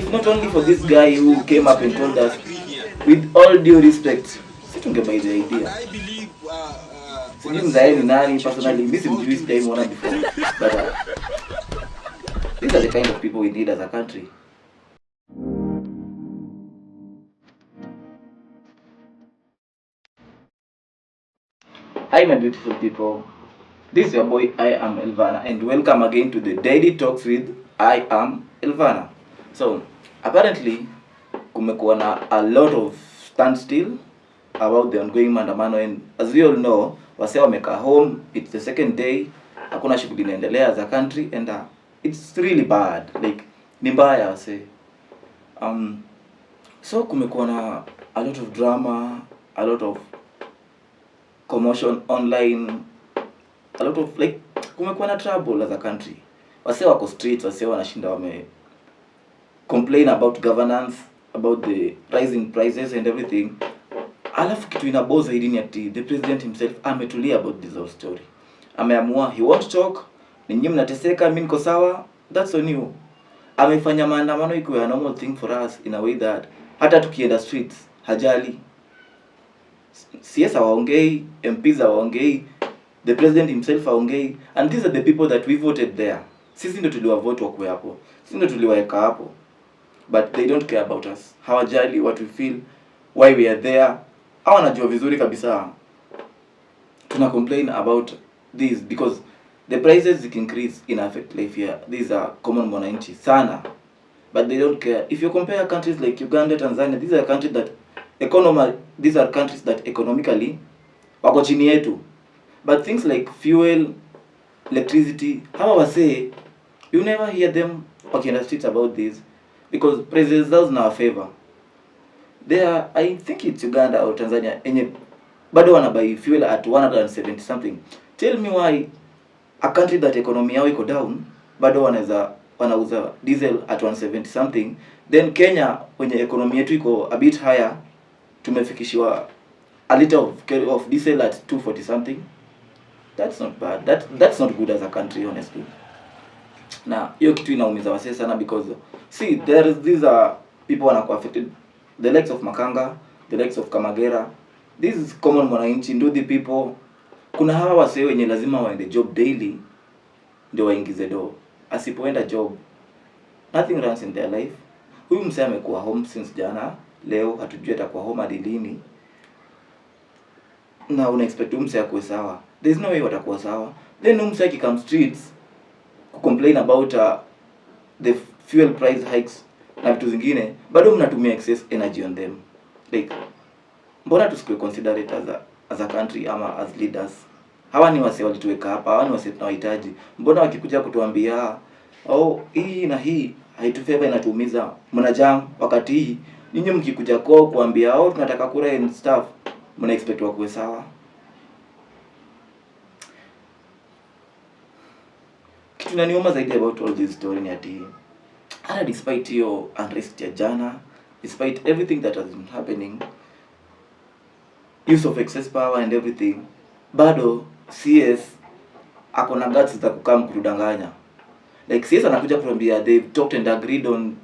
if not only for this guy who came up and told us, with all due respect, situngebuy the idea. Sijui mzae ni nani personally, mimi simjui, sijaimwona before, but these are the kind of people we need as a country. Hi my beautiful people, this is your boy I am Elvana, and welcome again to the Daily Talks with I am Elvana. So apparently kumekuwa na a lot of standstill about the ongoing maandamano, and as we all know, wase wameka home, it's the second day, hakuna shughuli inaendelea as a country, and it's really bad, like ni mbaya wase. So kumekuwa na a lot of drama, a lot of commotion online, a lot of like kumekuwa na trouble as a country. Wase wako streets, wase wanashinda wame complain about governance, about the rising prices and everything. Alafu kitu inaboza zaidi ni ati the president himself ametulia about this whole story. Ameamua he won't talk, ninyi mnateseka, mimi niko sawa, that's on you. Amefanya maandamano ikuwe a normal thing for us in a way that hata tukienda streets hajali. CS hawaongei, MPs hawaongei, the president himself haongei, and these are the people that we voted there. Sisi ndio tuliwavote wakuwe hapo, sisi ndio tuliwaeka hapo, but they don't care about us. Hawajali what we feel, why we are there. Hawa wanajua vizuri kabisa tuna complain about this because the prices increase in affect life here. These are common mwananchi sana, but they don't care. If you compare countries like Uganda, Tanzania, these are countries that economically wako chini yetu, but things like fuel, electricity, hawa wase you never hear them wakienda streets about this because prices zao na favor. There, I think it's Uganda or Tanzania, enye bado wanabuy fuel at 170 something. Tell me why a country that economy yao iko down bado wanauza diesel at 170 something, then Kenya wenye economy yetu iko a bit higher tumefikishiwa a liter of diesel at 240 something. That's not bad. That's not good as a country, honestly. Na hiyo kitu inaumiza wase sana because see these are people wanakuwa affected, the likes of Makanga, the likes of Kamagera. This is common mwananchi, ndo the people. Kuna hawa wase wenye lazima waende job daily ndio waingize do. Asipoenda job, nothing runs in their life. Huyu msee amekuwa home since jana, leo hatujui atakuwa home hadi lini. Na una expect msee akue sawa. There's no way watakuwa sawa. Then msee akikam streets ku complain about the fuel price hikes na vitu zingine, bado mnatumia excess energy on them. Like mbona tusikue considerate as a country ama as leaders? Hawa ni wase walituweka hapa, hawa ni wase tunawahitaji. Mbona wakikuja kutuambia hii na hii haitufeva, inatuumiza, mnajam wakati hii ninyi mkikuja kuambia tunataka kura and stuff, mna expect wakuwe sawa? Kitu inaniuma zaidi about all this story ni ati hata despite hiyo unrest ya jana, despite everything that has been happening, use of excess power and everything, bado CS akona guts za kukam kudanganya. Like CS anakuja kuambia they've talked and agreed on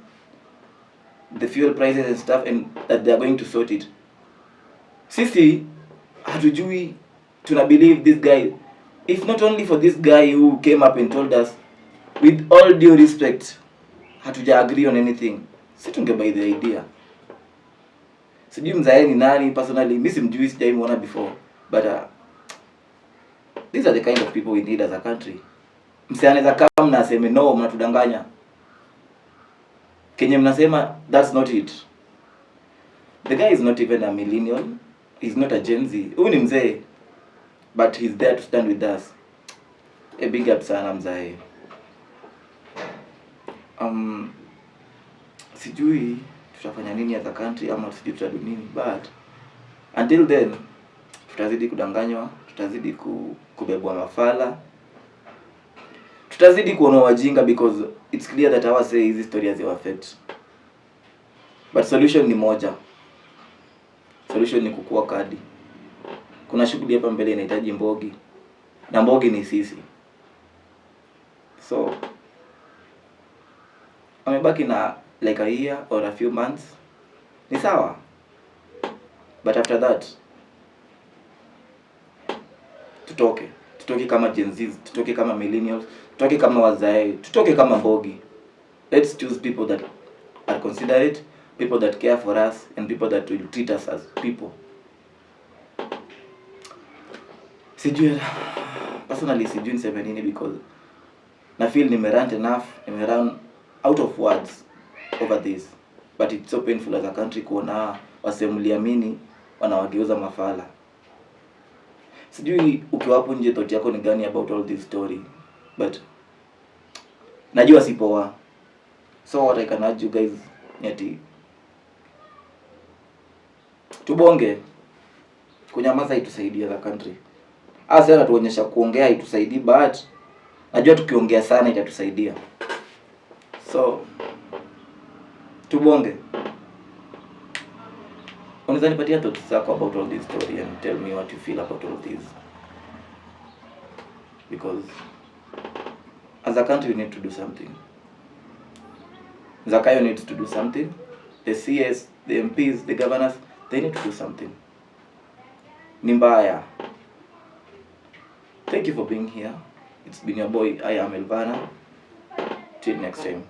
the fuel prices and stuff and that they are going to sort it. Sisi hatujui, tuna believe this guy. If not only for this guy who came up and told us, with all due respect, hatuja agree on anything, situngebuy the idea. Sijui mzae ni nani personally, mimi simjui, sijaimwona before, but these are the kind of people we need as a country. Msee anaweza kama mnasema no, mnatudanganya. Kenye mnasema that's not it. The guy is not even a millennial, he's not a Gen Z. Huyu ni mzee, but he's there to stand with us. A big up sana mzae. Sijui tutafanya nini as a country ama sijui tutadu nini, but until then tutazidi kudanganywa, tutazidi kubebwa mafala, tutazidi kuona wajinga because it's clear that our say hizi story has affect. But solution ni moja. Solution ni kukua kadi. Kuna shughuli hapa mbele inahitaji mbogi, na mbogi ni sisi. So amebaki na like a year or a few months, ni sawa. But after that, tutoke kama Gen Z, tutoke kama millennials, tutoke kama wazae, tutoke kama mbogi. Let's choose people that are considerate, people that care for us, and people that will treat us as people. Sijui, personally sijui niseme nini, because na feel nimerant enough, nimerun out of words over this. But it's so painful as a country kuona wasemliamini wanawageuza mafala. Sijui ukiwa hapo nje thought yako ni gani about all this story, but najua si poa. So what I can urge you guys nyati tubonge, kunyamaza itusaidia the country. Sasa tuonyesha kuongea itusaidii, but najua tukiongea sana itatusaidia. So tubonge. Unaweza nipatia thoughts zako about all this story and tell me what you feel about all this. Because as a country we need to do something. Zakayo needs to do something. The CS, the MPs, the governors, they need to do something. Nimbaya. Thank you for being here. It's been your boy, I am Elvana. Till next time.